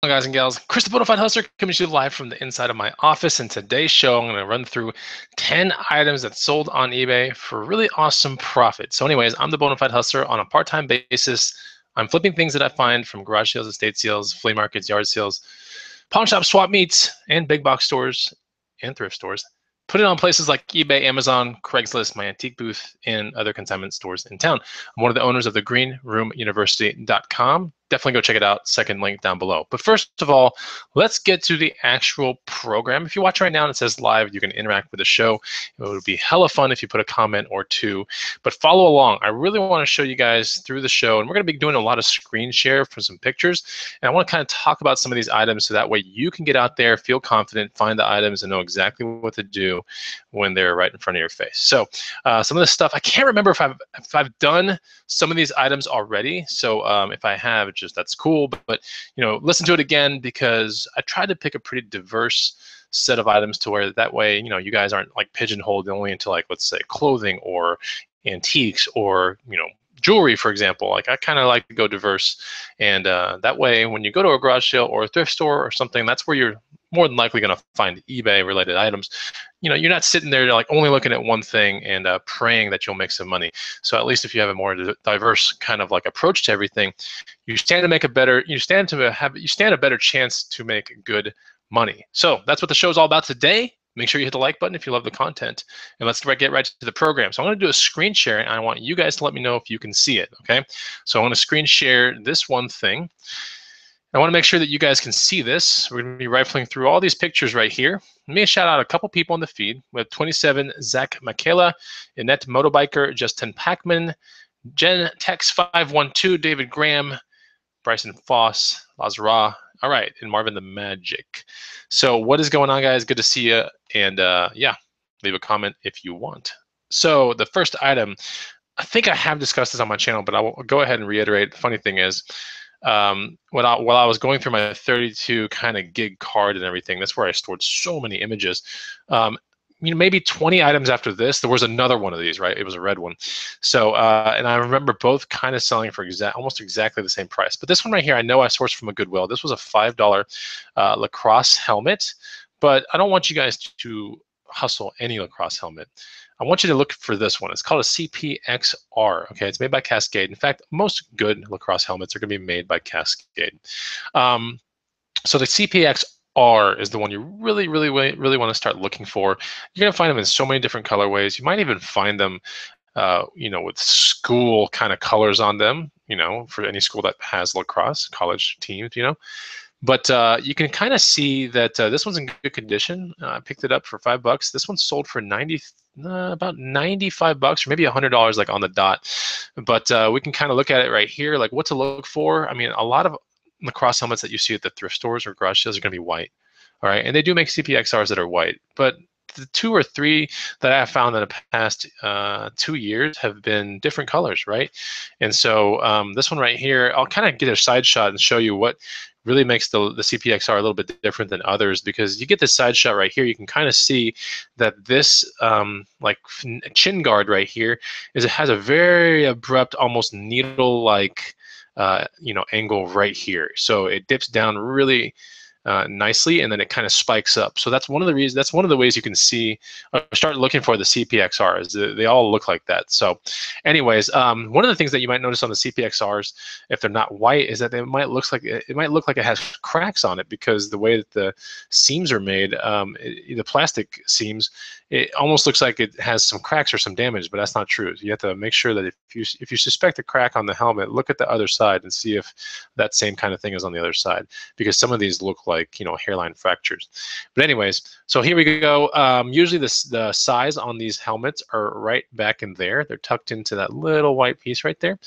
Hello guys and gals, Chris the Bonafide Hustler coming to you live from the inside of my office. In today's show, I'm going to run through 10 items that sold on eBay for really awesome profit. So anyways, I'm the Bonafide Hustler on a part-time basis. I'm flipping things that I find from garage sales, estate sales, flea markets, yard sales, pawn shops, swap meets, and big box stores and thrift stores. Put it on places like eBay, Amazon, Craigslist, my antique booth, and other consignment stores in town. I'm one of the owners of the greenroomuniversity.com. Definitely go check it out. Second link down below. But first of all, let's get to the actual program. If you watch right now and it says live, you can interact with the show. It would be hella fun if you put a comment or two. But follow along. I really want to show you guys through the show, and we're going to be doing a lot of screen share for some pictures. And I want to kind of talk about some of these items so that way you can get out there, feel confident, find the items, and know exactly what to do when they're right in front of your face. So some of the stuff, I can't remember if I've done some of these items already. So if I have, just that's cool. But you know, listen to it again because I tried to pick a pretty diverse set of items to where that way, you know, you guys aren't like pigeonholed only into like, let's say, clothing or antiques or, you know, jewelry, for example. Like I kind of like to go diverse, and that way when you go to a garage sale or a thrift store or something, that's where you're more than likely going to find eBay related items. You know, you're not sitting there like only looking at one thing and praying that you'll make some money. So at least if you have a more diverse kind of like approach to everything, you stand a better chance to make good money. So that's what the show's all about today. Make sure you hit the like button if you love the content, and let's get right to the program. So I'm going to do a screen share, and I want you guys to let me know if you can see it. Okay, so I'm going to screen share this one thing. I want to make sure that you guys can see this. We're going to be rifling through all these pictures right here. Let me shout out a couple people in the feed. We have 27 Zach Michaela, Annette Motobiker, Justin Packman, Jen Tex 512, David Graham, Bryson Foss, Lazara, all right, and Marvin the Magic. So what is going on, guys? Good to see you. And yeah, leave a comment if you want. So the first item, I think I have discussed this on my channel, but I will go ahead and reiterate. The funny thing is, while I was going through my 32 kind of gig card and everything, that's where I stored so many images. You know, maybe 20 items after this, there was another one of these, right? It was a red one. So, and I remember both kind of selling for almost exactly the same price. But this one right here, I know I sourced from a Goodwill. This was a $5 lacrosse helmet, but I don't want you guys to hustle any lacrosse helmet. I want you to look for this one. It's called a CPXR. Okay, it's made by Cascade. In fact, most good lacrosse helmets are going to be made by Cascade. So the CPXR is the one you really want to start looking for. You're going to find them in so many different colorways. You might even find them, you know, with school kind of colors on them. You know, for any school that has lacrosse, college teams. You know. But you can kind of see that this one's in good condition. I picked it up for $5. This one sold for about 95 bucks, or maybe $100, like on the dot. But we can kind of look at it right here, like what to look for. I mean, a lot of lacrosse helmets that you see at the thrift stores or garage sales are going to be white. All right, and they do make CPXRs that are white, but the 2 or 3 that I have found in the past 2 years have been different colors, right? And so this one right here, I'll kind of get a side shot and show you what really makes the CPXR a little bit different than others, because you get this side shot right here, you can kind of see that this like chin guard right here it has a very abrupt, almost needle-like you know, angle right here. So it dips down really nicely, and then it kind of spikes up. So that's one of the reasons. That's one of the ways you can see. Start looking for the CPXRs. They all look like that. So, anyways, one of the things that you might notice on the CPXRs, if they're not white, is that it might look like it has cracks on it, because the way that the seams are made, the plastic seams, it almost looks like it has some cracks or some damage, but that's not true. You have to make sure that if you suspect a crack on the helmet, look at the other side and see if that same kind of thing is on the other side, because some of these look like, you know, hairline fractures. But anyways, so here we go. Usually the size on these helmets are right back in there. They're tucked into that little white piece right there.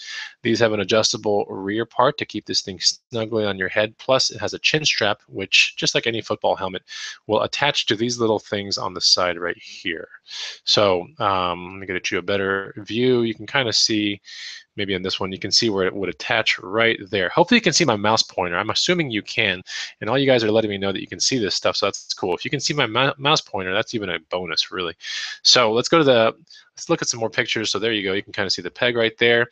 These have an adjustable rear part to keep this thing snugly on your head. Plus, it has a chin strap, which, just like any football helmet, will attach to these little things on the side right here. So let me get you a better view. You can kind of see, maybe in this one, you can see where it would attach right there. Hopefully you can see my mouse pointer. I'm assuming you can, and all you guys are letting me know that you can see this stuff, so that's cool. If you can see my mouse pointer, that's even a bonus, really. So let's go to the let's look at some more pictures. So there you go. You can kind of see the peg right there.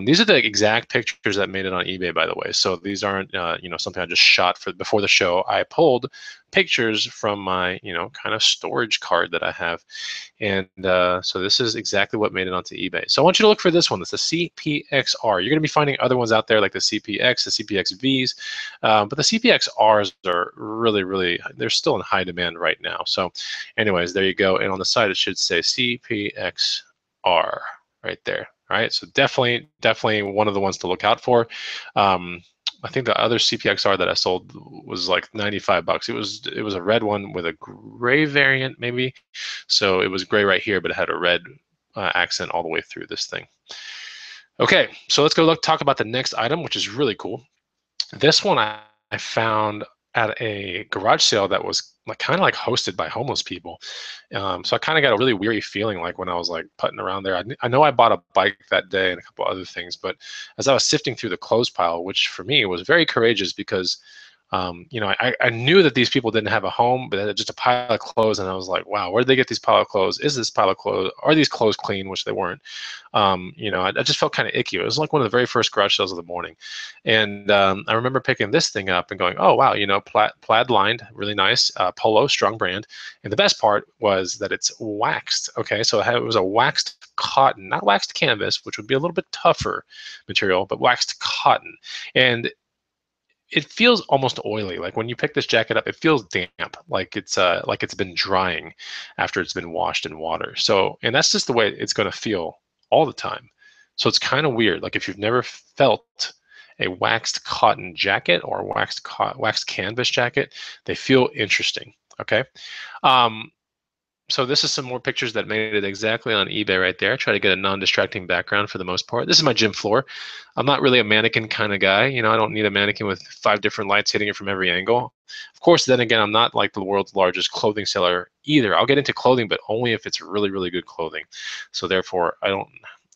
These are the exact pictures that made it on eBay, by the way. So these aren't, you know, something I just shot for before the show. I pulled pictures from my, you know, kind of storage card that I have. And so this is exactly what made it onto eBay. So I want you to look for this one. It's the CPXR. You're going to be finding other ones out there like the CPX, the CPXVs, but the CPXRs are really, really, they're still in high demand right now. So anyways, there you go. And on the side, it should say CPXR right there. All right, so definitely one of the ones to look out for. I think the other CPXR that I sold was like 95 bucks. It was a red one with a gray variant maybe. So it was gray right here, but it had a red accent all the way through this thing. Okay, so let's go talk about the next item, which is really cool. This one I found at a garage sale that was like kind of like hosted by homeless people. So I kind of got a really weary feeling like when I was like putting around there. I know I bought a bike that day and a couple other things, but as I was sifting through the clothes pile, which for me was very courageous because you know, I knew that these people didn't have a home, but just a pile of clothes, and I was like, wow, where did they get these pile of clothes? Is this pile of clothes? Are these clothes clean? Which they weren't. You know, I just felt kind of icky. It was like one of the very first garage sales of the morning, and I remember picking this thing up and going, oh wow, you know, plaid lined, really nice, polo, strong brand, and the best part was that it's waxed. Okay, so it was a waxed cotton, not waxed canvas, which would be a little bit tougher material, but waxed cotton, and it feels almost oily. Like when you pick this jacket up, it feels damp, like it's been drying after it's been washed in water. So, and that's just the way it's going to feel all the time. So it's kind of weird. Like if you've never felt a waxed cotton jacket or a waxed canvas jacket, they feel interesting. Okay. So this is some more pictures that made it exactly on eBay right there. I try to get a non-distracting background for the most part. This is my gym floor. I'm not really a mannequin kind of guy. You know, I don't need a mannequin with 5 different lights hitting it from every angle. Of course, then again, I'm not like the world's largest clothing seller either. I'll get into clothing, but only if it's really, really good clothing. So therefore, I don't,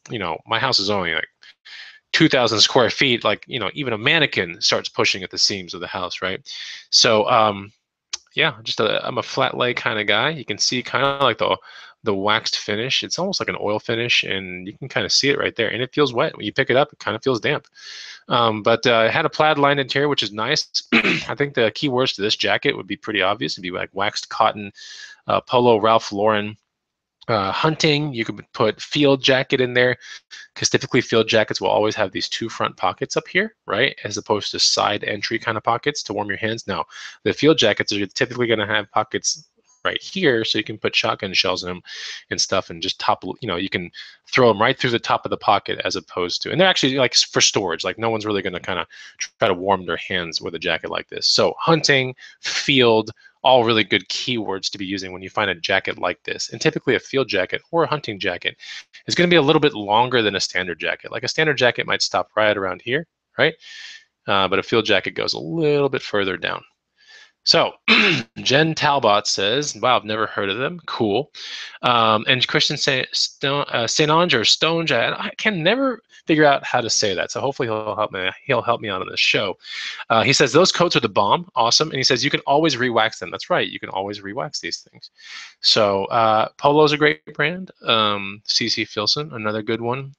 you know, my house is only like 2,000 square feet. Like, you know, even a mannequin starts pushing at the seams of the house, right? So, yeah, I'm a flat lay kind of guy. You can see kind of like the waxed finish. It's almost like an oil finish, and you can kind of see it right there. And it feels wet when you pick it up. It kind of feels damp. But it had a plaid lined interior, which is nice. I think the key words to this jacket would be pretty obvious. It'd be like waxed cotton, polo, Ralph Lauren. Hunting, you could put field jacket in there, because typically field jackets will always have these 2 front pockets up here, right? As opposed to side entry kind of pockets to warm your hands. Now, the field jackets are typically going to have pockets right here, so you can put shotgun shells in them and stuff, and just you know, you can throw them right through the top of the pocket, as opposed to, and they're actually like for storage. Like no one's really going to kind of try to warm their hands with a jacket like this. So hunting, field, all really good keywords to be using when you find a jacket like this. And typically a field jacket or a hunting jacket is going to be a little bit longer than a standard jacket. Like a standard jacket might stop right around here, right? But a field jacket goes a little bit further down. So Jen Talbot says, wow, I've never heard of them. Cool. And Christian St. Ange or Stonge, I can never figure out how to say that. So hopefully he'll help me out on this show. He says, those coats are the bomb. Awesome. And he says, you can always re-wax them. That's right. You can always re-wax these things. So Polo's a great brand. CC Filson, another good one.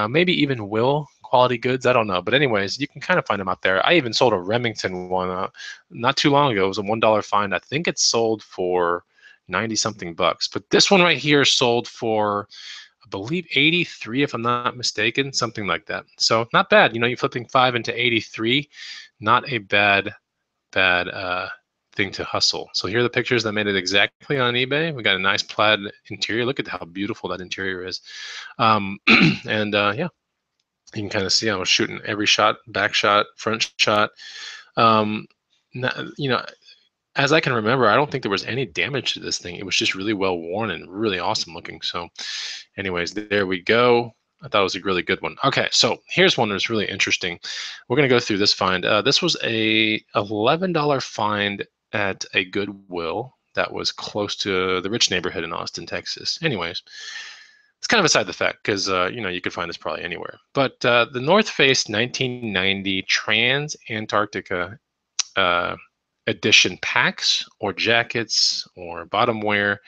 Maybe even Will Quality Goods. I don't know. But anyways, you can kind of find them out there. I even sold a Remington one not too long ago. It was a $1 find. I think it sold for 90 something bucks. But this one right here sold for, I believe, 83, if I'm not mistaken, something like that. So not bad. You know, you're flipping 5 into 83. Not a bad thing to hustle. So here are the pictures that made it exactly on eBay. We got a nice plaid interior. Look at how beautiful that interior is. And yeah, you can kind of see I was shooting every shot, back shot, front shot. You know, as I can remember, I don't think there was any damage to this thing. It was just really well worn and really awesome looking. So anyways, there we go. I thought it was a really good one. Okay, so here's one that's really interesting. We're going to go through this find. This was a $11 find at a Goodwill that was close to the rich neighborhood in Austin, Texas. Anyways, it's kind of beside the fact because you know, you could find this probably anywhere. But the North Face 1990 Trans Antarctica edition packs or jackets or bottom wear.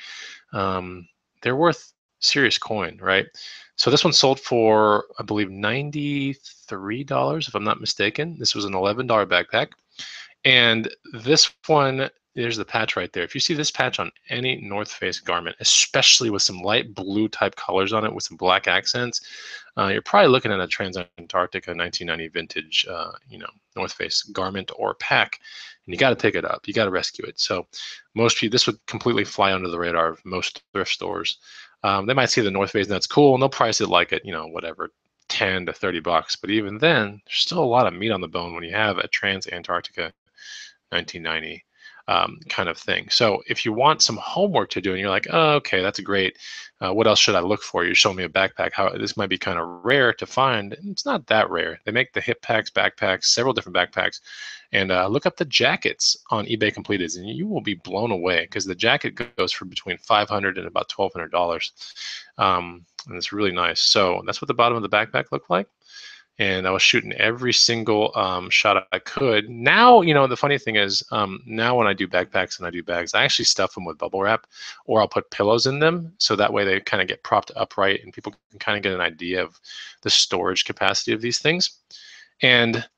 they're worth serious coin, right? So this one sold for, I believe, $93, if I'm not mistaken. This was an $11 backpack. And this one, there's the patch right there. If you see this patch on any North Face garment, especially with some light blue type colors on it with some black accents, you're probably looking at a Trans-Antarctica 1990 vintage, North Face garment or pack, and you got to pick it up. You got to rescue it. So most people, this would completely fly under the radar of most thrift stores. They might see the North Face and that's cool, and they'll price it like at, whatever, 10 to 30 bucks. But even then, there's still a lot of meat on the bone when you have a Trans-Antarctica 1990 kind of thing. So if you want some homework to do and you're like, oh, okay, that's great. What else should I look for? You're showing me a backpack. How this might be kind of rare to find. It's not that rare. They make the hip packs, backpacks, several different backpacks, and look up the jackets on eBay Completeds, and you will be blown away because the jacket goes for between $500 and about $1,200, and it's really nice. So that's what the bottom of the backpack looked like. And I was shooting every single shot I could. Now, the funny thing is, now when I do backpacks and I do bags, I actually stuff them with bubble wrap, or I'll put pillows in them, so that way they kind of get propped upright and people can kind of get an idea of the storage capacity of these things. And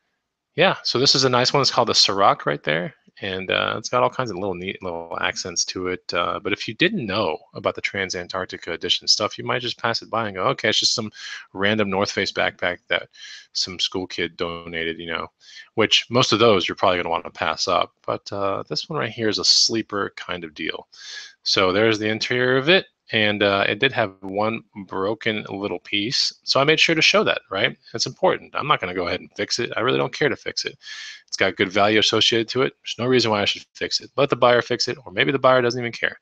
yeah, so this is a nice one. It's called the Ciroc right there. And it's got all kinds of neat little accents to it. But if you didn't know about the Trans-Antarctica edition stuff, you might just pass it by and go, okay, it's just some random North Face backpack that some school kid donated, which most of those you're probably going to want to pass up. But this one right here is a sleeper kind of deal. So there's the interior of it. And it did have one broken little piece. So I made sure to show that, right? It's important. I'm not going to go ahead and fix it. I really don't care to fix it. It's got good value associated to it. There's no reason why I should fix it. Let the buyer fix it, or maybe the buyer doesn't even care.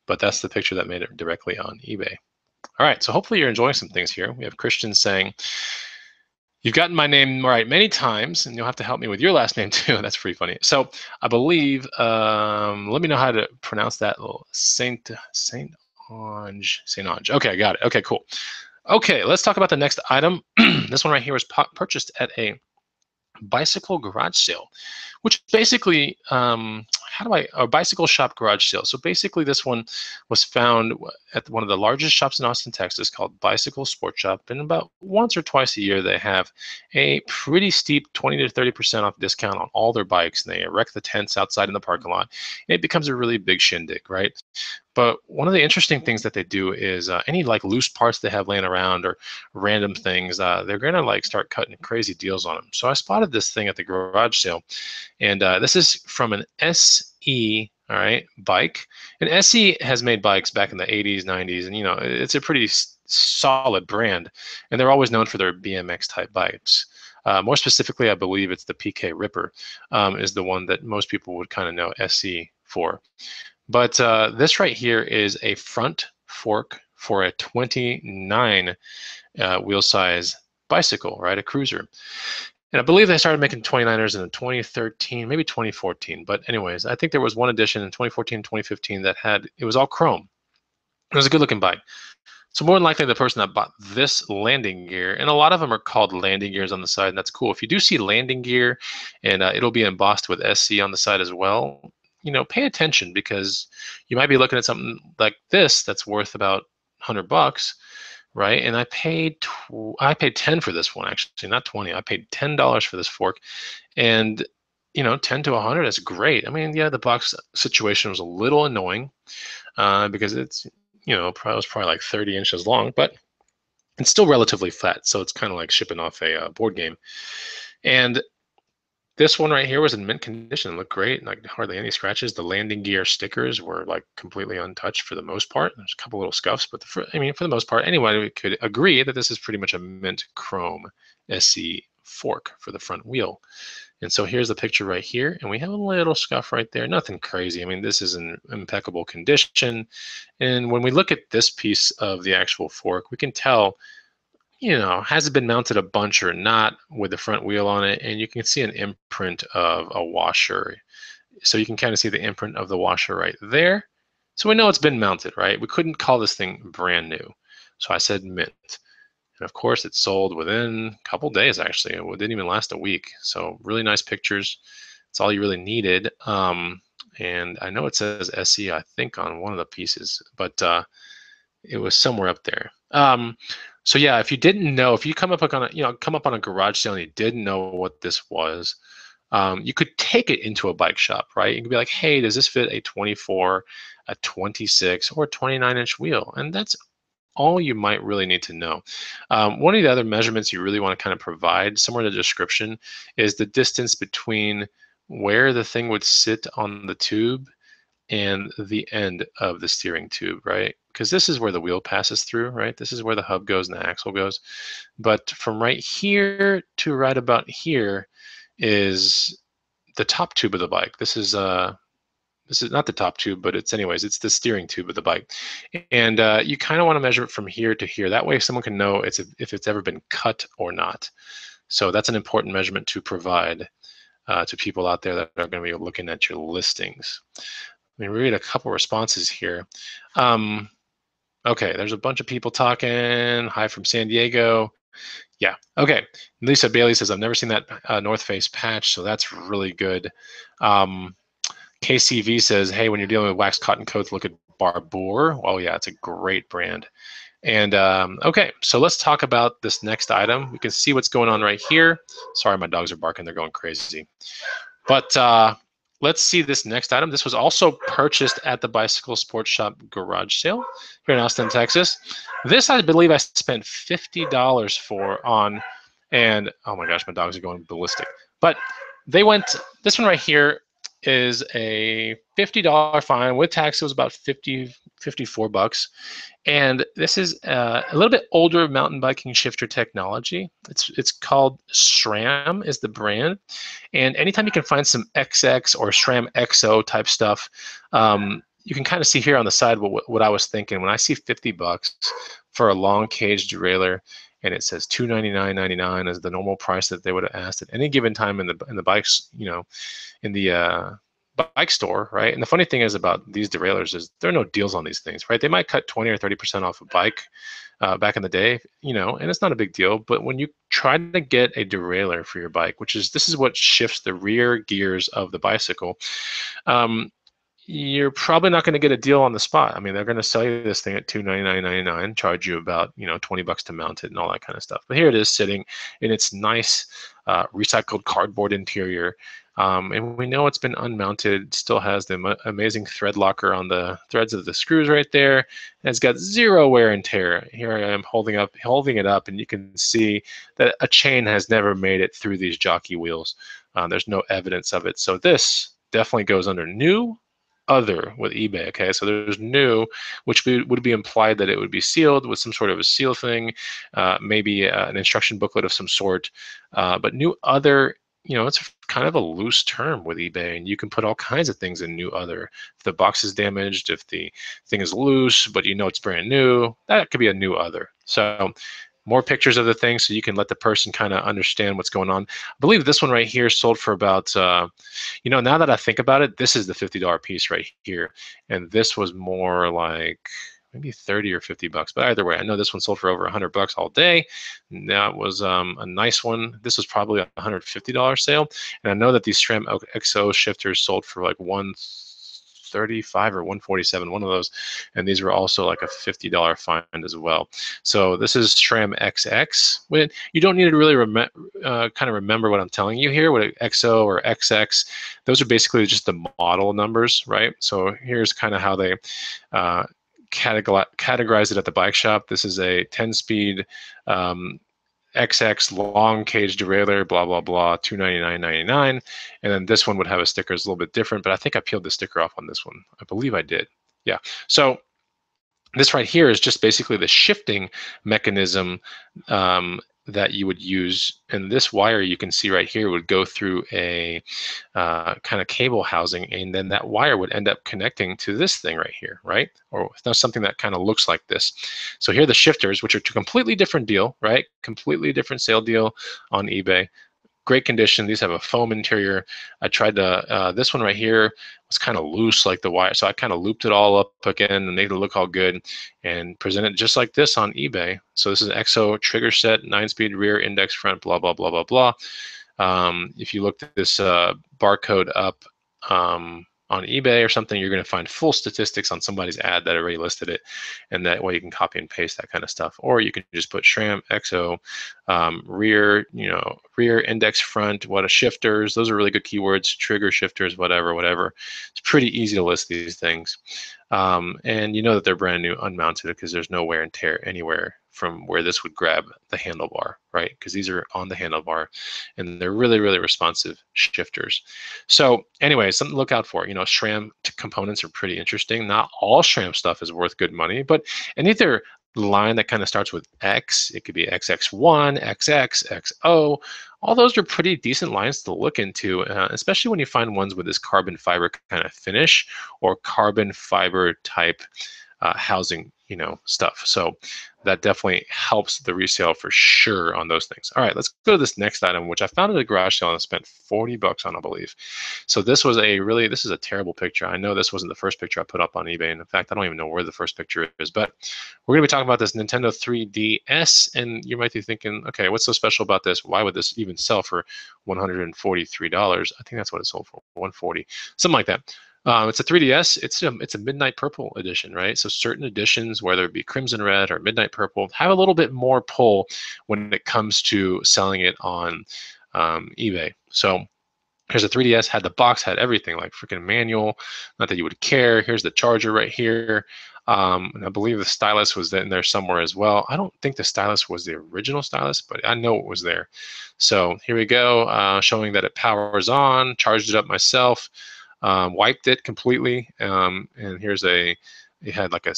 But that's the picture that made it directly on eBay. All right, so hopefully you're enjoying some things here. We have Christian saying, you've gotten my name right many times, and you'll have to help me with your last name too. That's pretty funny. So I believe, let me know how to pronounce that little Saint Ange. Okay, I got it. Okay, cool. Okay, let's talk about the next item. This one right here was purchased at a bicycle garage sale, which basically, a bicycle shop garage sale. So basically this one was found at one of the largest shops in Austin, Texas, called Bicycle Sport Shop. And about once or twice a year, they have a pretty steep 20 to 30% off discount on all their bikes. And they erect the tents outside in the parking lot. And it becomes a really big shindig, right? But one of the interesting things that they do is any like loose parts they have laying around or random things, they're gonna like start cutting crazy deals on them. So I spotted this thing at the garage sale, and this is from an SE, all right, bike. And SE has made bikes back in the 80s, 90s, and it's a pretty solid brand, and they're always known for their BMX type bikes. More specifically, I believe it's the PK Ripper is the one that most people would kind of know SE for. But this right here is a front fork for a 29 wheel size bicycle, right? A cruiser. And I believe they started making 29ers in 2013, maybe 2014. But anyways, I think there was one edition in 2014, 2015 that it was all chrome. It was a good looking bike. So more than likely the person that bought this landing gear, and a lot of them are called landing gears on the side, and that's cool. If you do see landing gear, and it'll be embossed with SC on the side as well, pay attention, because you might be looking at something like this that's worth about $100, right? And I paid 10 for this one, actually, not 20. I paid $10 for this fork, and 10 to 100 is great. I mean, yeah, the box situation was a little annoying because it's was probably like 30 inches long, but it's still relatively flat, so it's kind of like shipping off a board game. And this one right here was in mint condition. It looked great, like hardly any scratches. The landing gear stickers were like completely untouched for the most part. There's a couple little scuffs, but for the most part, anybody could agree that this is pretty much a mint chrome SC fork for the front wheel. And so here's the picture right here, and we have a little scuff right there. Nothing crazy. I mean, this is in impeccable condition. And when we look at this piece of the actual fork, we can tell, has it been mounted a bunch or not with the front wheel on it? And you can see an imprint of a washer. So you can kind of see the imprint of the washer right there. So we know it's been mounted, right? We couldn't call this thing brand new. So I said mint. And of course, it sold within a couple days, actually. It didn't even last a week. So really nice pictures. It's all you really needed. And I know it says SE, I think, on one of the pieces. But It was somewhere up there. So yeah, if you didn't know, if you come up on a, come up on a garage sale and you didn't know what this was, you could take it into a bike shop, right? You could be like, hey, does this fit a 24, a 26, or a 29-inch wheel? And that's all you might really need to know. One of the other measurements you really want to kind of provide somewhere in the description is the distance between where the thing would sit on the tube and the end of the steering tube, right? Because this is where the wheel passes through, right? This is where the hub goes and the axle goes. But from right here to right about here is the top tube of the bike. This is not the top tube, but it's the steering tube of the bike. And you kind of want to measure it from here to here. That way someone can know if it's ever been cut or not. So that's an important measurement to provide to people out there that are going to be looking at your listings. Let me read a couple responses here. Okay, there's a bunch of people talking. Hi from San Diego. Yeah, okay. Lisa Bailey says, I've never seen that North Face patch, so that's really good. KCV says, hey, when you're dealing with waxed cotton coats, look at Barbour. Oh yeah, it's a great brand. And okay, so let's talk about this next item. We can see what's going on right here. Sorry, my dogs are barking. They're going crazy. But let's see this next item. This was also purchased at the Bicycle Sports Shop garage sale here in Austin, Texas. This, I believe I spent $50 for on, and oh my gosh, my dogs are going ballistic. But they went, this one right here is a $50 fine. With tax, it was about 54 bucks. And this is a little bit older mountain biking shifter technology. It's called SRAM is the brand. And anytime you can find some XX or SRAM XO type stuff, you can kind of see here on the side what I was thinking. When I see 50 bucks for a long cage derailleur, and it says $299.99 is the normal price that they would have asked at any given time in the bikes, in the bike store, right? And the funny thing is about these derailleurs is there are no deals on these things, right? They might cut 20 or 30% off a bike back in the day, and it's not a big deal. But when you try to get a derailleur for your bike, this is what shifts the rear gears of the bicycle, you're probably not going to get a deal on the spot. I mean, they're going to sell you this thing at $299.99, charge you about 20 bucks to mount it and all that kind of stuff. But here it is sitting in its nice recycled cardboard interior. And we know it's been unmounted. It still has the amazing thread locker on the threads of the screws right there. And it's got zero wear and tear. Here I am holding it up, and you can see that a chain has never made it through these jockey wheels. There's no evidence of it. So this definitely goes under new, other with eBay. Okay, so there's new, which would be implied that it would be sealed with some sort of a seal thing, maybe an instruction booklet of some sort. But new other, it's kind of a loose term with eBay, and you can put all kinds of things in new other. If the box is damaged, if the thing is loose, but it's brand new, that could be a new other. So more pictures of the thing so you can let the person kind of understand what's going on. I believe this one right here sold for about, now that I think about it, this is the $50 piece right here. And this was more like maybe 30 or 50 bucks. But either way, I know this one sold for over 100 bucks all day. And that was a nice one. This was probably a $150 sale. And I know that these SRAM XO shifters sold for like 135 or 147, one of those, and these were also like a $50 find as well. So this is SRAM XX. You don't need to really kind of remember what I'm telling you here. What XO or XX, those are basically just the model numbers, right? So here's kind of how they categorize it at the bike shop. This is a 10-speed XX long cage derailleur, blah, blah, blah, $299.99. And then this one would have a sticker. It's a little bit different, but I think I peeled the sticker off on this one. I believe I did. Yeah. So this right here is just basically the shifting mechanism that you would use. And this wire you can see right here would go through a kind of cable housing, and then that wire would end up connecting to this thing right here, right? Or something that kind of looks like this. So here are the shifters, which are a completely different deal, right? Completely different sale deal on eBay. Great condition. These have a foam interior. I tried to, this one right here was kind of loose like the wire. So I kind of looped it all up again and made it look all good and present it just like this on eBay. So this is an XO trigger set, 9-speed rear, index front, blah, blah, blah, blah, blah. If you look at this barcode up, on eBay or something, you're going to find full statistics on somebody's ad that already listed it, and that way you can copy and paste that kind of stuff. Or you can just put SRAM, XO, rear, rear, index, front, what a shifters. Those are really good keywords. Trigger, shifters, whatever. It's pretty easy to list these things, and you know that they're brand new, unmounted, because there's no wear and tear anywhere from where this would grab the handlebar, right? Because these are on the handlebar, and they're really, really responsive shifters. So anyway, something to look out for. SRAM components are pretty interesting. Not all SRAM stuff is worth good money, but any other line that kind of starts with X, it could be XX1, XX, XO. All those are pretty decent lines to look into, especially when you find ones with this carbon fiber kind of finish or carbon fiber type housing, stuff. So that definitely helps the resale for sure on those things. All right, let's go to this next item, which I found at a garage sale and I spent $40 on, I believe. So this is a terrible picture. I know this wasn't the first picture I put up on eBay. And in fact, I don't even know where the first picture is, but we're gonna be talking about this Nintendo 3DS. And you might be thinking, okay, what's so special about this? Why would this even sell for $143? I think that's what it sold for, $140, something like that. It's a 3DS. It's a midnight purple edition, right? So certain editions, whether it be crimson red or midnight purple, have a little bit more pull when it comes to selling it on eBay. So here's a 3DS, had the box, had everything, like freaking manual. Not that you would care. Here's the charger right here. And I believe the stylus was in there somewhere as well. I don't think the stylus was the original stylus, but I know it was there. So here we go, showing that it powers on, charged it up myself. Wiped it completely, and here's it had like a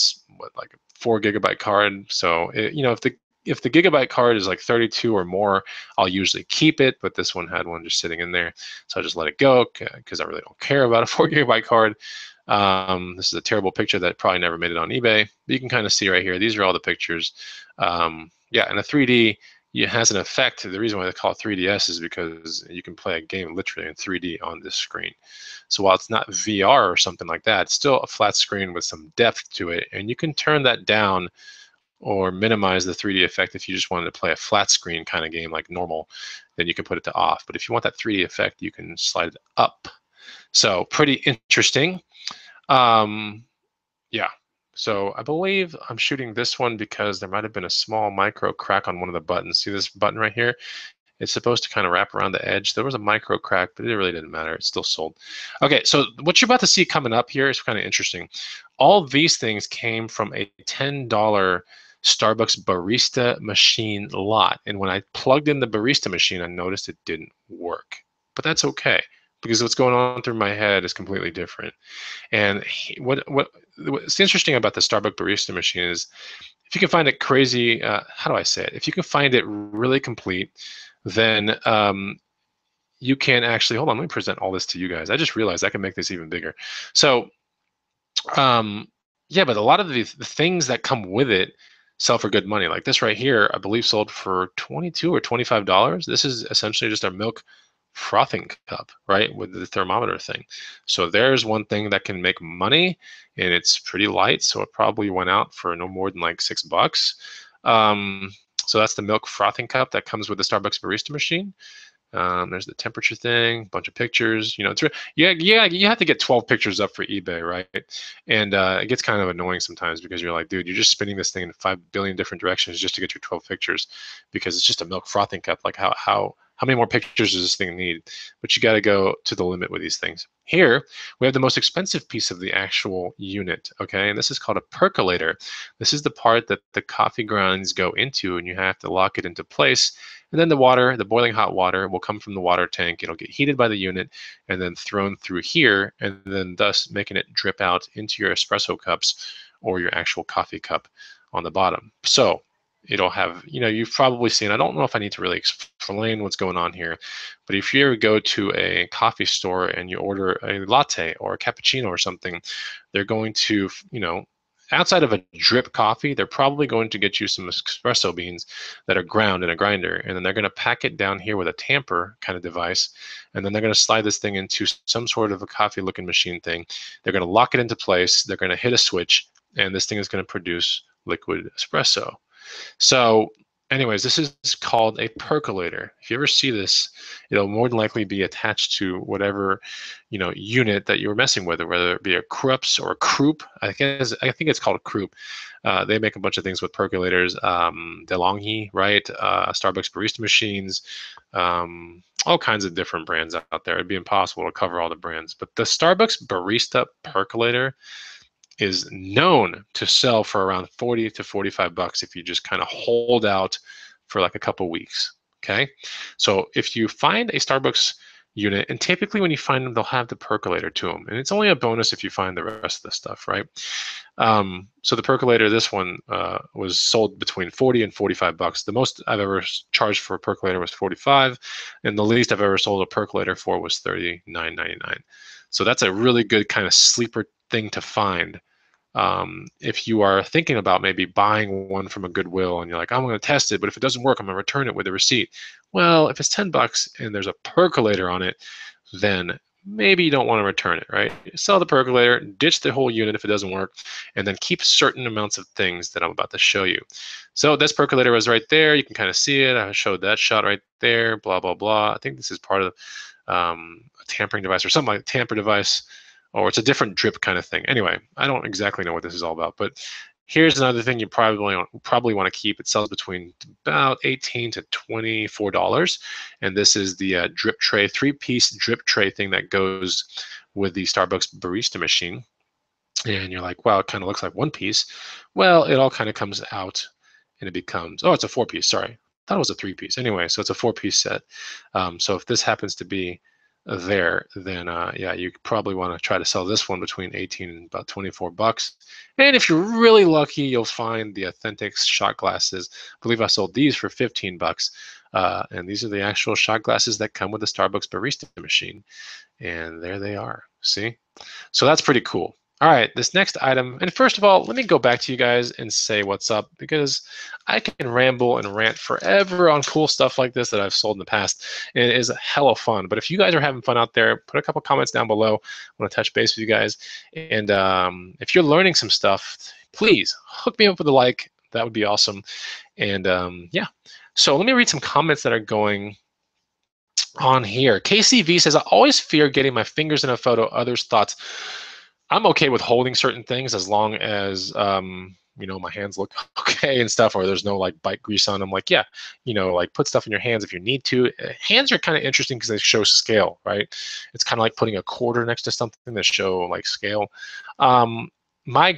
4 GB card. So if the gigabyte card is like 32 or more, I'll usually keep it, but this one had one just sitting in there, so I just let it go because I really don't care about a 4 GB card. This is a terrible picture that probably never made it on eBay, but you can kind of see right here. These are all the pictures. Yeah, and a 3D. It has an effect. The reason why they call it 3DS is because you can play a game literally in 3D on this screen. So while it's not VR or something like that, it's still a flat screen with some depth to it. And you can turn that down or minimize the 3D effect if you just wanted to play a flat screen kind of game like normal, then you can put it to off. But if you want that 3D effect, you can slide it up. So pretty interesting. Yeah. So I believe I'm shooting this one because there might have been a small micro crack on one of the buttons. See this button right here? It's supposed to kind of wrap around the edge. There was a micro crack, but it really didn't matter. It still sold. Okay, so what you're about to see coming up here is kind of interesting. All these things came from a $10 Starbucks barista machine lot. And when I plugged in the barista machine, I noticed it didn't work. But that's okay, because what's going on through my head is completely different. And what's interesting about the Starbucks barista machine is if you can find it crazy, how do I say it? If you can find it really complete, then you can actually, hold on, let me present all this to you guys. I just realized I can make this even bigger. So yeah, but a lot of the things that come with it sell for good money. Like this right here, I believe sold for $22 or $25. This is essentially just a milk frothing cup, right, with the thermometer thing. So there's one thing that can make money, and it's pretty light, so it probably went out for no more than like $6. So that's the milk frothing cup that comes with the Starbucks barista machine. There's the temperature thing, bunch of pictures. You have to get 12 pictures up for eBay, right? And it gets kind of annoying sometimes because you're like, dude, you're just spinning this thing in 5 billion different directions just to get your 12 pictures because it's just a milk frothing cup. Like how many more pictures does this thing need? But you got to go to the limit with these things. Here, we have the most expensive piece of the actual unit, okay? And this is called a percolator. This is the part that the coffee grounds go into, and you have to lock it into place. And then the water, the boiling hot water, will come from the water tank. It'll get heated by the unit and then thrown through here, and then thus making it drip out into your espresso cups or your actual coffee cup on the bottom. So it'll have, you've probably seen, I don't know if I need to really explain what's going on here, but if you ever go to a coffee store and you order a latte or a cappuccino or something, they're going to, outside of a drip coffee, they're probably going to get you some espresso beans that are ground in a grinder, and then they're going to pack it down here with a tamper kind of device, and then they're going to slide this thing into some sort of a coffee-looking machine thing. They're going to lock it into place. They're going to hit a switch, and this thing is going to produce liquid espresso. So Anyways, this is called a percolator. If you ever see this, it'll more than likely be attached to whatever, unit that you're messing with, whether it be a Krups or a Krupp. I think it's called a Krupp. They make a bunch of things with percolators. DeLonghi, right? Starbucks barista machines, all kinds of different brands out there. It'd be impossible to cover all the brands. But the Starbucks barista percolator is known to sell for around 40 to 45 bucks if you just kind of hold out for like a couple weeks. Okay. So if you find a Starbucks unit, and typically when you find them, they'll have the percolator to them. And it's only a bonus if you find the rest of the stuff, right? So the percolator, this one was sold between 40 and 45 bucks. The most I've ever charged for a percolator was 45, and the least I've ever sold a percolator for was $39.99. So that's a really good kind of sleeper thing to find. If you are thinking about maybe buying one from a Goodwill and you're like, I'm going to test it, but if it doesn't work, I'm going to return it with a receipt. Well, if it's 10 bucks and there's a percolator on it, then maybe you don't want to return it, right? Sell the percolator, ditch the whole unit if it doesn't work, and then keep certain amounts of things that I'm about to show you. So this percolator is right there. You can kind of see it. I showed that shot right there, blah, blah, blah. I think this is part of a tampering device or something like a tamper device, or it's a different drip kind of thing. Anyway, I don't exactly know what this is all about, but here's another thing you probably want to keep. It sells between about $18 to $24, and this is the drip tray, 3-piece drip tray thing that goes with the Starbucks barista machine. And you're like, wow, it kind of looks like one piece. Well, it all kind of comes out, and it becomes, oh, it's a 4-piece. Sorry, I thought it was a 3-piece. Anyway, so it's a 4-piece set. So if this happens to be there, then yeah, you probably want to try to sell this one between 18 and about 24 bucks. And if you're really lucky, you'll find the authentic shot glasses. I believe I sold these for 15 bucks. And these are the actual shot glasses that come with the Starbucks barista machine. And there they are. See? So that's pretty cool. All right, this next item, and first of all, let me go back to you guys and say what's up, because I can ramble and rant forever on cool stuff like this that I've sold in the past, and it is hella fun. But if you guys are having fun out there, put a couple comments down below. I want to touch base with you guys, and if you're learning some stuff, please hook me up with a like. That would be awesome. And yeah, so let me read some comments that are going on here. KCV says, I always fear getting my fingers in a photo, others' thoughts. I'm okay with holding certain things as long as my hands look okay and stuff, or there's no like bike grease on them. Like, yeah, like put stuff in your hands if you need to. Hands are kind of interesting because they show scale, right? It's kind of like putting a quarter next to something that show like scale. My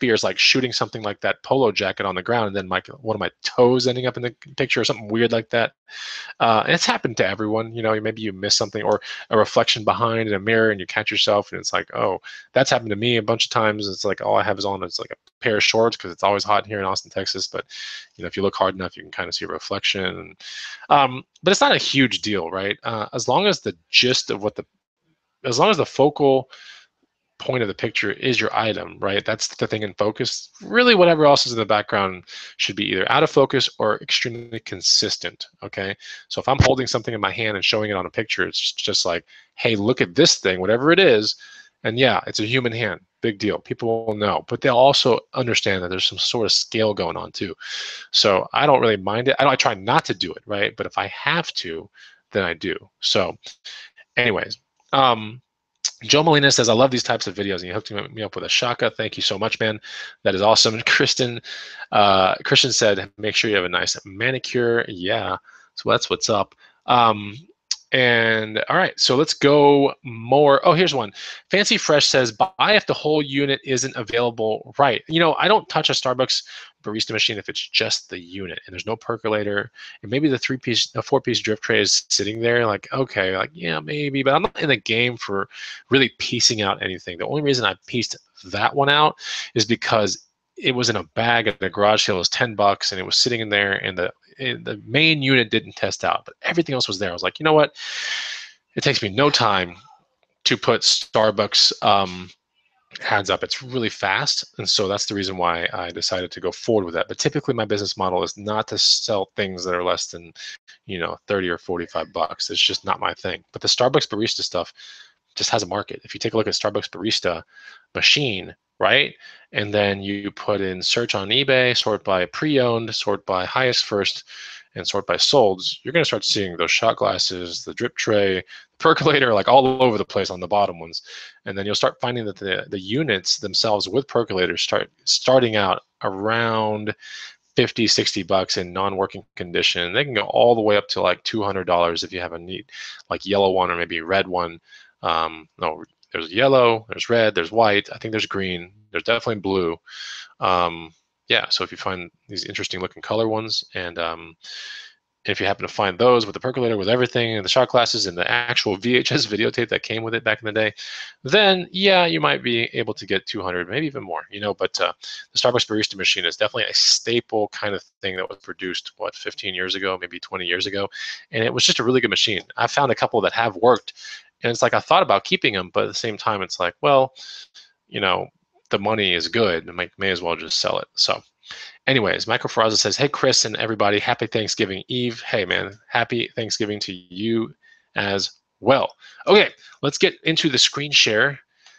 fear is like shooting something like that polo jacket on the ground and then one of my toes ending up in the picture or something weird like that. And it's happened to everyone. Maybe you miss something or a reflection behind in a mirror and you catch yourself and it's like, oh, that's happened to me a bunch of times. It's like all I have is on it's like a pair of shorts because it's always hot here in Austin, Texas. But if you look hard enough, you can kind of see a reflection. But it's not a huge deal, right? As long as the gist of as long as the focal point of the picture is your item, right? That's the thing in focus. Really, whatever else is in the background should be either out of focus or extremely consistent, okay? So if I'm holding something in my hand and showing it on a picture, it's just like, hey, look at this thing, whatever it is. And yeah, it's a human hand, big deal. People will know, but they'll also understand that there's some sort of scale going on too. So I don't really mind it. I try not to do it, right? But if I have to, then I do. So anyways, Joe Molina says, I love these types of videos, and you hooked me up with a shaka. Thank you so much, man. That is awesome. Christian said, make sure you have a nice manicure. Yeah, so that's what's up. And all right, so let's go more. Oh, here's one. Fancy Fresh says, buy if the whole unit isn't available. Right. I don't touch a Starbucks barista machine if it's just the unit and there's no percolator, and maybe the 4-piece drip tray is sitting there. Like, okay, like, yeah, maybe, but I'm not in the game for really piecing out anything. The only reason I pieced that one out is because it was in a bag at the garage sale. It was 10 bucks and it was sitting in there, and the main unit didn't test out, but everything else was there. I was like, you know what? It takes me no time to put Starbucks ads up. It's really fast, and so that's the reason why I decided to go forward with that. But typically my business model is not to sell things that are less than 30 or 45 bucks. It's just not my thing. But the Starbucks barista stuff, just has a market. If you take a look at Starbucks barista machine, right, and then you put in search on eBay, sort by pre-owned, sort by highest first, and sort by solds, you're going to start seeing those shot glasses, the drip tray, the percolator, like all over the place on the bottom ones. And then you'll start finding that the units themselves with percolators starting out around 50, 60 bucks in non-working condition. They can go all the way up to like $200 if you have a neat, like yellow one or maybe red one. No, there's yellow, there's red, there's white. I think there's green. There's definitely blue. Yeah, so if you find these interesting looking color ones, and if you happen to find those with the percolator, with everything, and the shot glasses, and the actual VHS videotape that came with it back in the day, then yeah, you might be able to get 200, maybe even more, you know. But the Starbucks barista machine is definitely a staple kind of thing that was produced, what, 15 years ago, maybe 20 years ago, and it was just a really good machine. I found a couple that have worked, and it's like I thought about keeping them, but at the same time, it's like, well, you know, the money is good, and may as well just sell it. So anyways, Michael Ferraza says, hey, Chris and everybody, happy Thanksgiving Eve. Hey, man, happy Thanksgiving to you as well. Okay, let's get into the screen share,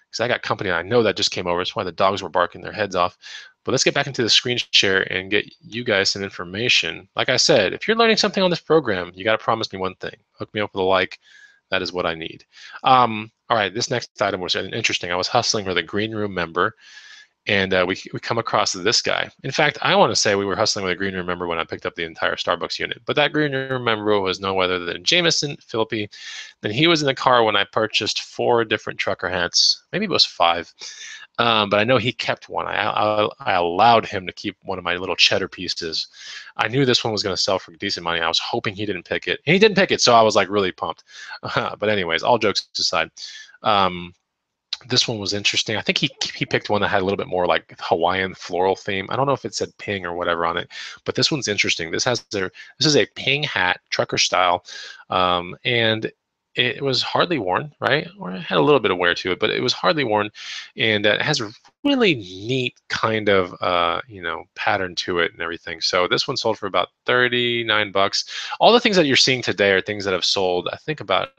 because I got company. I know that just came over. That's why the dogs were barking their heads off. But let's get back into the screen share and get you guys some information. Like I said, if you're learning something on this program, you got to promise me one thing. Hook me up with a like. That is what I need. All right, this next item was interesting. I was hustling for the green room member, and we come across this guy. In fact, I want to say we were hustling with a green room member when I picked up the entire Starbucks unit. But that green room member was no other than Jameson Philippi. Then he was in the car when I purchased 4 different trucker hats. Maybe it was 5. But I know he kept one. I allowed him to keep one of my little cheddar pieces. I knew this one was going to sell for decent money. I was hoping he didn't pick it. And he didn't pick it, so I was like really pumped. But anyways, all jokes aside, this one was interesting. I think he picked one that had a little bit more like Hawaiian floral theme. I don't know if it said ping or whatever on it, but this one's interesting. This is a ping hat, trucker style, and it was hardly worn, right? Or it had a little bit of wear to it, but it was hardly worn, and it has a really neat kind of pattern to it and everything. So this one sold for about 39 bucks. All the things that you're seeing today are things that have sold, I think, about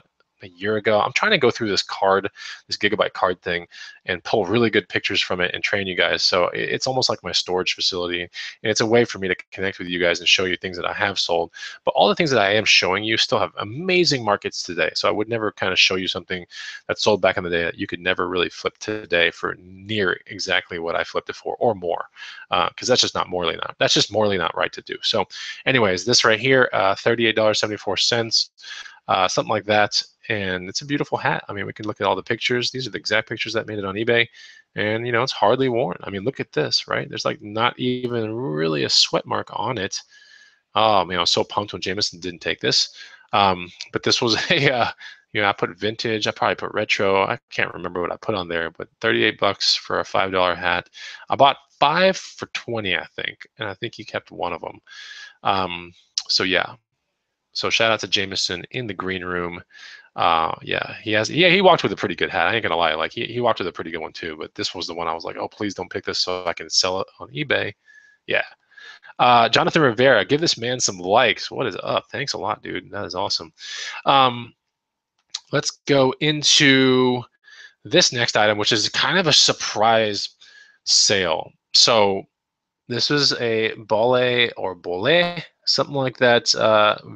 a year ago. I'm trying to go through this gigabyte card thing, and pull really good pictures from it and train you guys. So it's almost like my storage facility, and it's a way for me to connect with you guys and show you things that I have sold. But all the things that I am showing you still have amazing markets today. So I would never kind of show you something that sold back in the day that you could never really flip today for near exactly what I flipped it for or more, because that's just morally not right to do. So anyways, this right here, $38.74, something like that. And it's a beautiful hat. I mean, we can look at all the pictures. These are the exact pictures that made it on eBay. And, it's hardly worn. I mean, look at this, right? There's like not even really a sweat mark on it. Oh, man, I was so pumped when Jameson didn't take this. But this was I put vintage. I probably put retro. I can't remember what I put on there, but 38 bucks for a $5 hat. I bought 5 for 20, I think. And I think he kept one of them. So, yeah. So shout out to Jameson in the green room. He walked with a pretty good hat. I ain't gonna lie, like he walked with a pretty good one too. But this was the one I was like, oh, please don't pick this so I can sell it on eBay. Yeah. Jonathan Rivera, give this man some likes. What is up? Thanks a lot, dude. That is awesome. Let's go into this next item, which is kind of a surprise sale. So this is a Bolle, something like that.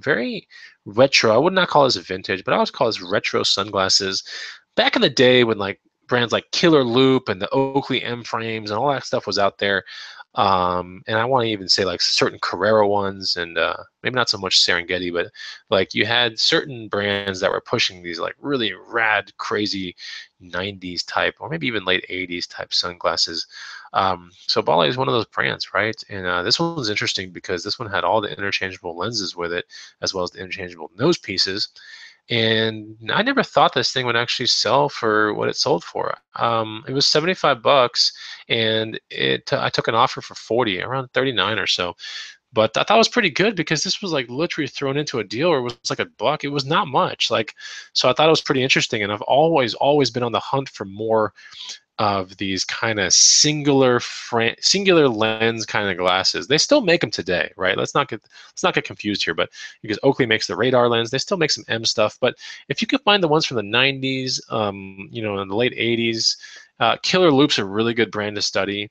Very retro. I would not call this vintage, but I always call this retro sunglasses. Back in the day when like brands like Killer Loop and the Oakley M frames and all that stuff was out there. And I want to even say like certain Carrera ones, and maybe not so much Serengeti, but like you had certain brands that were pushing these like really rad, crazy 90s type, or maybe even late 80s type sunglasses. So Bolle is one of those brands, right? And this one was interesting because this one had all the interchangeable lenses with it, as well as the interchangeable nose pieces. And I never thought this thing would actually sell for what it sold for. It was 75 bucks, and I took an offer for 40, around 39 or so. But I thought it was pretty good because this was like literally thrown into a deal, or it was like $1. It was not much. So I thought it was pretty interesting, and I've always been on the hunt for more of these kind of singular lens kind of glasses. They still make them today, right? Let's not get confused here. But because Oakley makes the radar lens, they still make some M stuff. But if you can find the ones from the 90s, in the late 80s, Killer Loop's a really good brand to study.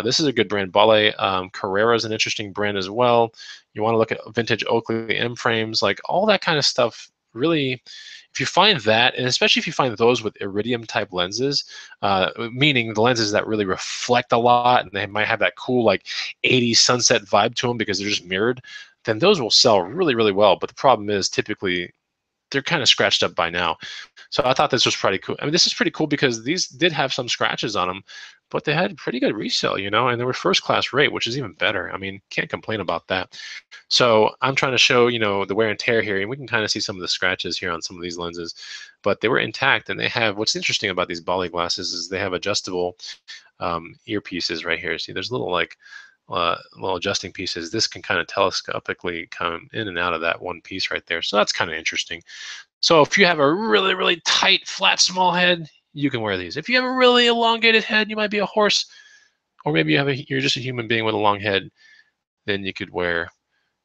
This is a good brand. Bale Carrera is an interesting brand as well. You want to look at vintage Oakley M frames, like all that kind of stuff. Really, if you find that, and especially if you find those with iridium type lenses, meaning the lenses that really reflect a lot and they might have that cool like 80s sunset vibe to them because they're just mirrored, then those will sell really, really well. But the problem is typically they're kind of scratched up by now. So I thought this was pretty cool. I mean, this is pretty cool because these did have some scratches on them, but they had pretty good resale, and they were first class rate, which is even better. I mean, can't complain about that. So I'm trying to show, the wear and tear here, and we can kind of see some of the scratches here on some of these lenses, but they were intact. And they have, what's interesting about these Bali glasses is they have adjustable earpieces right here. See, there's little little adjusting pieces. This can kind of telescopically come in and out of that one piece right there. So that's kind of interesting. So if you have a really, really tight, flat, small head, you can wear these. If you have a really elongated head, you might be a horse, or maybe you're just a human being with a long head, then you could wear,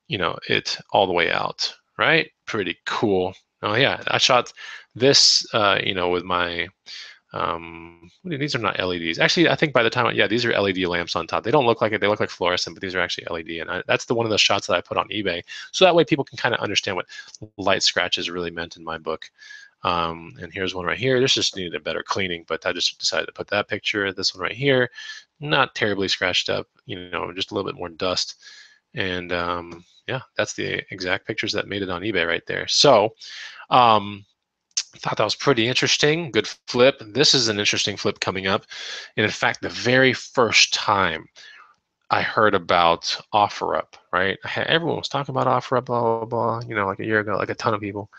it all the way out, right? Pretty cool. Oh yeah, I shot this, with my, these are not LEDs. Actually, I think by the time, yeah, these are LED lamps on top. They don't look like it. They look like fluorescent, but these are actually LED. And that's one of the shots that I put on eBay. So that way people can kind of understand what light scratches really meant in my book. And here's one right here. This just needed a better cleaning, but I just decided to put that picture. This one right here, not terribly scratched up, just a little bit more dust. And yeah, that's the exact pictures that made it on eBay right there. So I thought that was pretty interesting. Good flip. This is an interesting flip coming up. And in fact, the very first time I heard about OfferUp, right? Everyone was talking about OfferUp, blah, blah, blah, like a year ago, like a ton of people.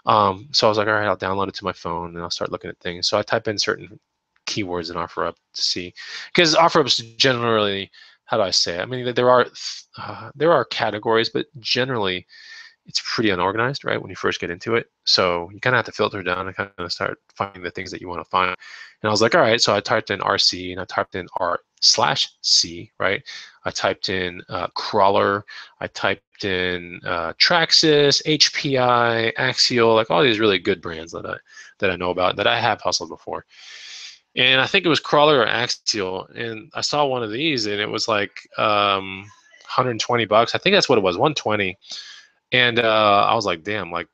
So I was like, all right, I'll download it to my phone and I'll start looking at things. So I type in certain keywords in OfferUp to see, because OfferUp is generally, how do I say it? I mean, there are categories, but generally it's pretty unorganized, right, when you first get into it. So you kind of have to filter down and kind of start finding the things that you want to find. And I was like, all right, so I typed in RC and I typed in R/C, right? I typed in crawler, I typed in Traxxas, HPI, Axial, like all these really good brands that I know about, that I have hustled before. And I think it was Crawler or Axial, and I saw one of these and it was like 120 bucks. I think that's what it was, 120. And I was like, damn, like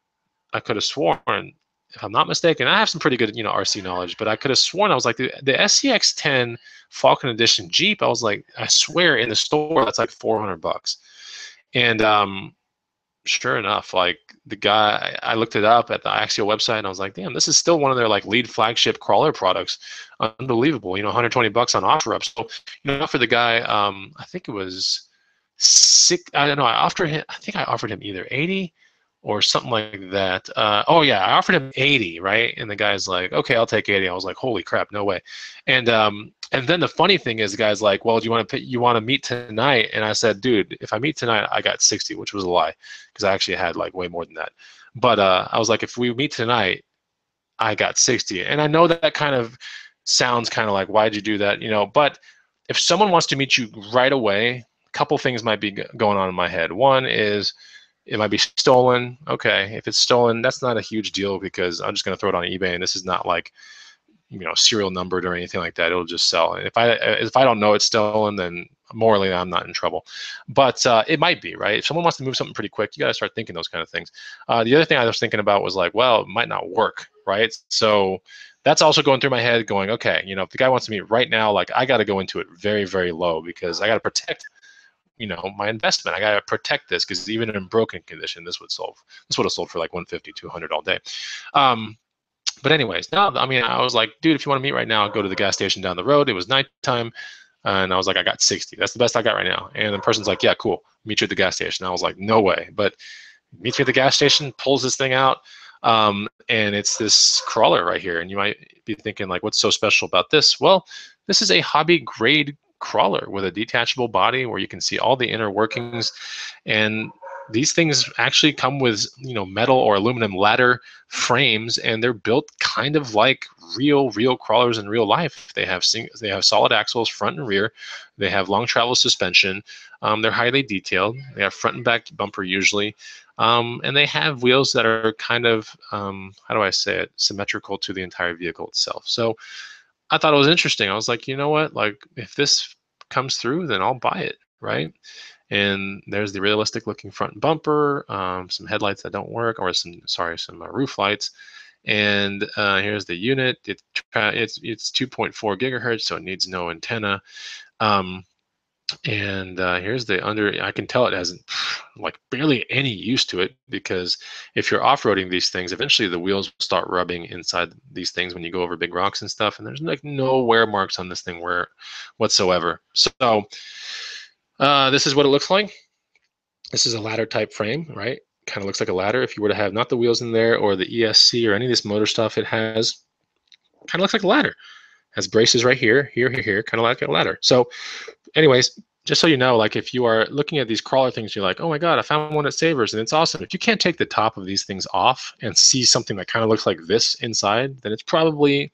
I could have sworn, if I'm not mistaken, I have some pretty good, RC knowledge, but I could have sworn I was like the SCX10 Falcon Edition Jeep. I was like, I swear in the store that's like 400 bucks. And sure enough, like the guy, I looked it up at the Axial website and I was like, damn, this is still one of their like lead flagship crawler products. Unbelievable, 120 bucks on OfferUp. So, for the guy, I think it was I don't know. I think I offered him either 80 or something like that. Oh yeah, I offered him 80, right? And the guy's like, okay, I'll take 80. I was like, holy crap, no way. And then the funny thing is, the guy's like, well, do you want to meet tonight? And I said, dude, if I meet tonight, I got 60, which was a lie, because I actually had like way more than that. But I was like, if we meet tonight, I got 60. And I know that kind of sounds kind of like, why'd you do that? But if someone wants to meet you right away, couple things might be going on in my head. One is it might be stolen. Okay, if it's stolen, that's not a huge deal because I'm just going to throw it on eBay, and this is not like serial numbered or anything like that. It'll just sell. And if I don't know it's stolen, then morally I'm not in trouble. But it might be, right? If someone wants to move something pretty quick, you got to start thinking those kind of things. The other thing I was thinking about was like, well, it might not work, right? So that's also going through my head, going, okay, if the guy wants to meet right now, like I got to go into it very, very low because I got to protect my investment. I got to protect this because even in broken condition, this would have sold for like 150, 200 all day. But anyways, now, I mean, I was like, dude, if you want to meet right now, go to the gas station down the road. It was nighttime. And I was like, I got 60. That's the best I got right now. And the person's like, yeah, cool. Meet you at the gas station. I was like, no way. But meets me at the gas station, pulls this thing out. And it's this crawler right here. And you might be thinking like, what's so special about this? Well, this is a hobby grade crawler with a detachable body where you can see all the inner workings. And these things actually come with, metal or aluminum ladder frames, and they're built kind of like real crawlers in real life. They have solid axles, front and rear. They have long travel suspension. They're highly detailed. They have front and back bumper usually. And they have wheels that are kind of, how do I say it, symmetrical to the entire vehicle itself. So I thought it was interesting. I was like, you know what? Like, if this comes through, then I'll buy it, right? And there's the realistic looking front bumper, some headlights that don't work, or some roof lights. And here's the unit. It's 2.4 gigahertz, so it needs no antenna. And here's the under. I can tell it has like barely any use to it, because if you're off-roading these things, eventually the wheels will start rubbing inside these things when you go over big rocks and stuff. And there's like no wear marks on this thing whatsoever. So this is what it looks like. This is a ladder type frame, right? Kind of looks like a ladder. If you were to have not the wheels in there or the ESC or any of this motor stuff, it has kind of looks like a ladder. It has braces right here, here, kind of like a ladder. So anyways, just so you know, like if you are looking at these crawler things, you're like, oh my God, I found one at Savers and it's awesome. If you can't take the top of these things off and see something that kind of looks like this inside, then it's probably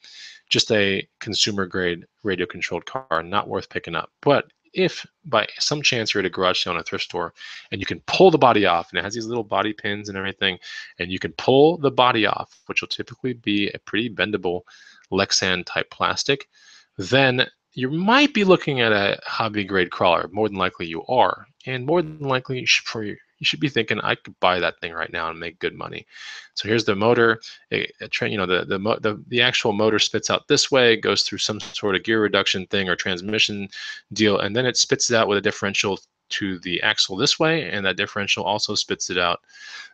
just a consumer grade radio controlled car, not worth picking up. But if by some chance you're at a garage sale in a thrift store and you can pull the body off, and it has these little body pins and everything, and you can pull the body off, which will typically be a pretty bendable Lexan type plastic, then you might be looking at a hobby grade crawler. More than likely you are. And more than likely you should be thinking, I could buy that thing right now and make good money. So here's the motor. The actual motor spits out this way, goes through some sort of gear reduction thing or transmission deal, and then it spits it out with a differential to the axle this way, and that differential also spits it out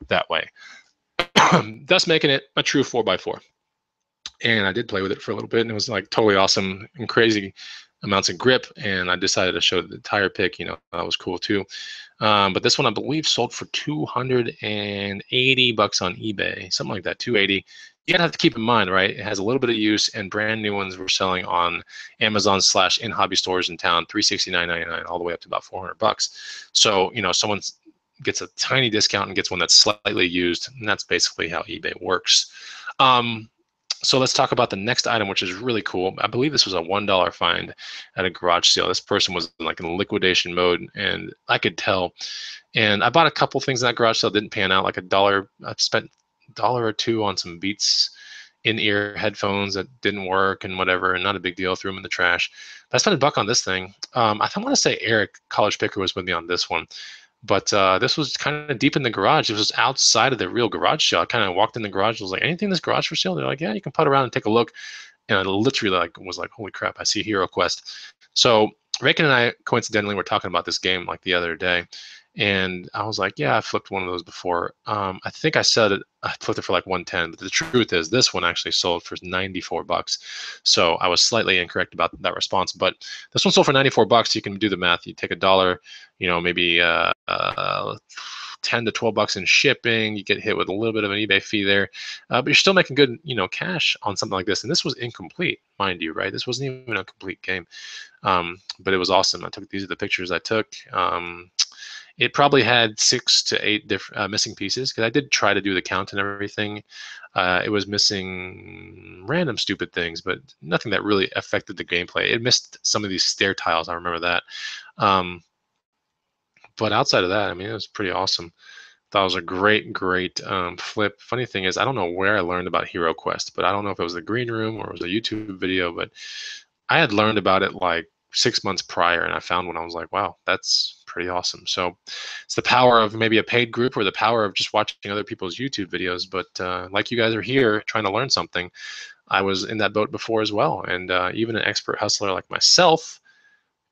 that way, thus making it a true 4x4. And I did play with it for a little bit, and it was like totally awesome and crazy amounts of grip. And I decided to show the tire pick. That was cool too. But this one I believe sold for $280 on eBay, something like that, 280. You gotta have to keep in mind, right? It has a little bit of use, and brand new ones were selling on Amazon / in hobby stores in town, $369.99 all the way up to about $400. So someone gets a tiny discount and gets one that's slightly used, and that's basically how eBay works. So let's talk about the next item, which is really cool. I believe this was a $1 find at a garage sale. This person was like in liquidation mode, and I could tell. And I bought a couple things in that garage sale, didn't pan out. Like $1, I spent $1 or $2 on some Beats in-ear headphones that didn't work and whatever, and not a big deal. Threw them in the trash. But I spent $1 on this thing. I want to say Eric, College Picker, was with me on this one. But this was kind of deep in the garage. It was outside of the real garage sale. I kind of walked in the garage. I was like, anything in this garage for sale? They're like, yeah, you can put around and take a look. And I literally was like, holy crap, I see HeroQuest. So Reagan and I coincidentally were talking about this game like the other day. And I was like, yeah, I flipped one of those before. I think I flipped it for like 110, but the truth is this one actually sold for $94. So I was slightly incorrect about that response, but this one sold for $94. You can do the math. You take $1, maybe 10 to $12 in shipping. You get hit with a little bit of an eBay fee there, but you're still making good, cash on something like this. And this was incomplete, mind you, right? This wasn't even a complete game, but it was awesome. These are the pictures I took. It probably had 6 to 8 different missing pieces, because I did try to do the count and everything. It was missing random stupid things, but nothing that really affected the gameplay. It missed some of these stair tiles. I remember that. But outside of that, I mean, it was pretty awesome. That was a great flip. Funny thing is, I don't know where I learned about HeroQuest, but I don't know if it was the green room or it was a YouTube video, but I had learned about it like 6 months prior, and I found one. I was like, wow, that's pretty awesome. So it's the power of maybe a paid group or the power of just watching other people's YouTube videos. But like you guys are here trying to learn something, I was in that boat before as well. And even an expert hustler like myself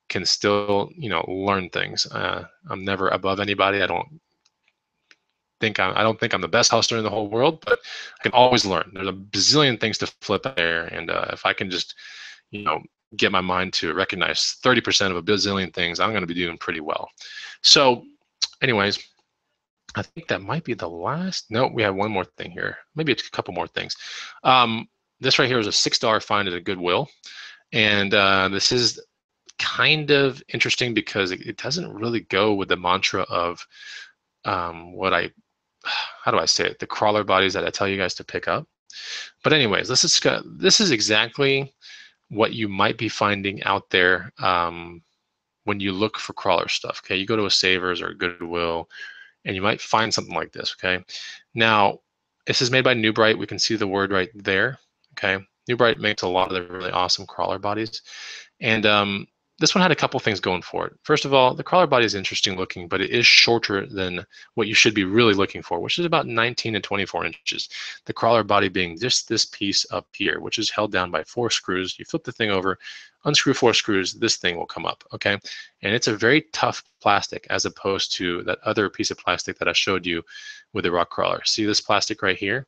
can still, learn things. I'm never above anybody. I don't think I'm the best hustler in the whole world, but I can always learn. There's a bazillion things to flip there, and if I can just, get my mind to recognize 30% of a bazillion things, I'm going to be doing pretty well. So, anyways, I think that might be the last. No, we have one more thing here. Maybe a couple more things. This right here is a $6 find at a Goodwill, and this is kind of interesting because it doesn't really go with the mantra of what I, how do I say it? The crawler bodies that I tell you guys to pick up. But anyways, this is exactly what you might be finding out there when you look for crawler stuff. Okay, you go to a Savers or a Goodwill, and you might find something like this. Okay, now this is made by New Bright. We can see the word right there. Okay, New Bright makes a lot of the really awesome crawler bodies, and this one had a couple things going for it. First of all, the crawler body is interesting looking, but it is shorter than what you should be really looking for, which is about 19 to 24 inches. The crawler body being just this piece up here, which is held down by 4 screws. You flip the thing over, unscrew 4 screws, this thing will come up, okay? And it's a very tough plastic as opposed to that other piece of plastic that I showed you with the rock crawler. See this plastic right here?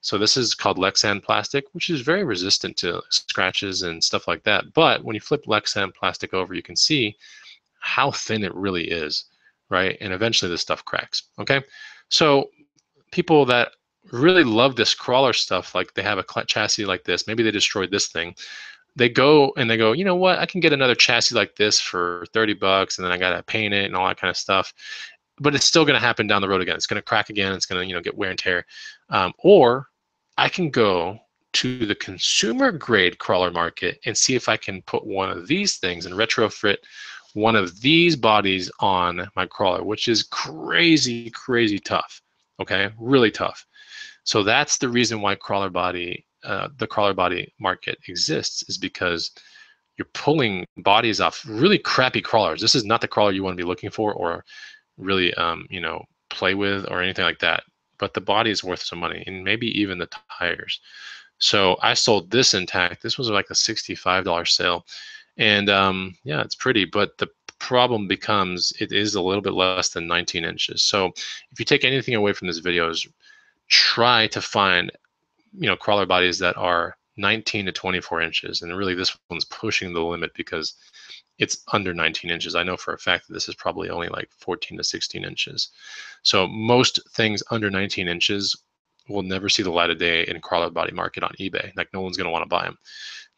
So this is called Lexan plastic, which is very resistant to scratches and stuff like that. But when you flip Lexan plastic over, you can see how thin it really is, right? And eventually this stuff cracks, okay? So people that really love this crawler stuff, like they have a chassis like this, maybe they destroyed this thing, they go and they go, you know what, I can get another chassis like this for 30 bucks and then I gotta paint it and all that kind of stuff. But it's still gonna happen down the road again. It's gonna crack again, it's gonna, get wear and tear. Or I can go to the consumer grade crawler market and see if I can put one of these things and retrofit one of these bodies on my crawler, which is crazy, crazy tough. Okay, really tough. So that's the reason why the crawler body market exists, is because you're pulling bodies off really crappy crawlers. This is not the crawler you want to be looking for or really, play with or anything like that. But the body is worth some money, and maybe even the tires. So I sold this intact. This was like a $65 sale. And yeah, it's pretty, but the problem becomes it is a little bit less than 19 inches. So if you take anything away from this video, is try to find, crawler bodies that are 19 to 24 inches. And really this one's pushing the limit because it's under 19 inches. I know for a fact that this is probably only like 14 to 16 inches. So most things under 19 inches will never see the light of day in crawler body market on eBay. Like no one's going to want to buy them.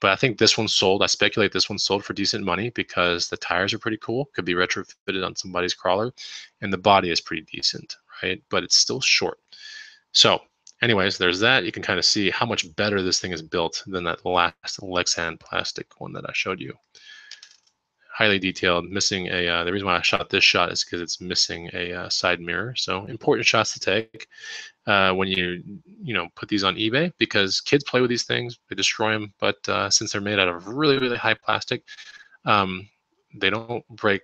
But I think this one sold. I speculate this one sold for decent money because the tires are pretty cool. Could be retrofitted on somebody's crawler, and the body is pretty decent, right? But it's still short. So anyways, there's that. You can kind of see how much better this thing is built than that last Lexan plastic one that I showed you. Highly detailed, missing a, the reason why I shot this shot is because it's missing a side mirror. So important shots to take when you put these on eBay, because kids play with these things, they destroy them. But since they're made out of really, really high plastic, they don't break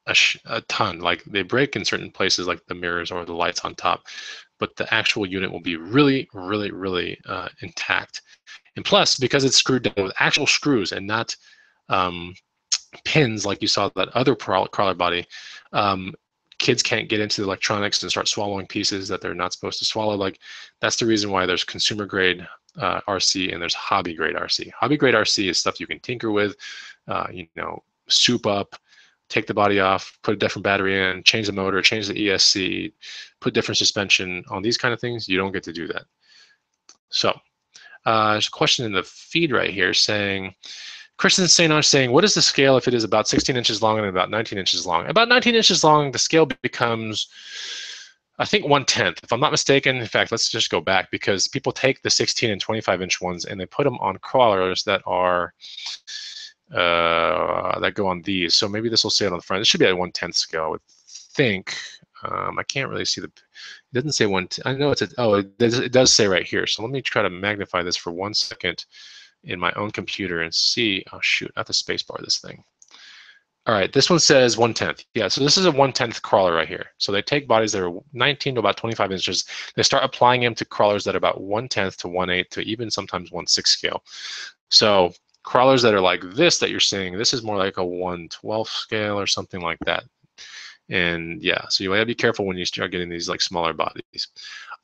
a ton. Like they break in certain places like the mirrors or the lights on top, but the actual unit will be really, really, really intact. And plus, because it's screwed down with actual screws and not pins like you saw that other crawler body, kids can't get into the electronics and start swallowing pieces that they're not supposed to swallow. Like that's the reason why there's consumer grade RC and there's hobby grade RC. Hobby grade RC is stuff you can tinker with, soup up, take the body off, put a different battery in, change the motor, change the ESC, put different suspension on these kind of things. You don't get to do that. So there's a question in the feed right here saying, Christian St. saying, what is the scale if it is about 16 inches long and about 19 inches long? About 19 inches long, the scale becomes, I think, 1/10. If I'm not mistaken, in fact, let's just go back, because people take the 16 and 25 inch ones and they put them on crawlers that are, that go on these. So maybe this will say it on the front. It should be at 1/10 scale, I would think. I can't really see it doesn't say 1/10. I know it does say right here. So let me try to magnify this for 1 second in my own computer and see. Oh shoot, I have to spacebar this thing. All right, this one says 1/10. Yeah, so this is a 1/10 crawler right here. So they take bodies that are 19 to about 25 inches. They start applying them to crawlers that are about 1/10 to 1/8 to even sometimes 1/6 scale. So crawlers that are like this that you're seeing, this is more like a 1/12 scale or something like that. And yeah, so you gotta be careful when you start getting these like smaller bodies.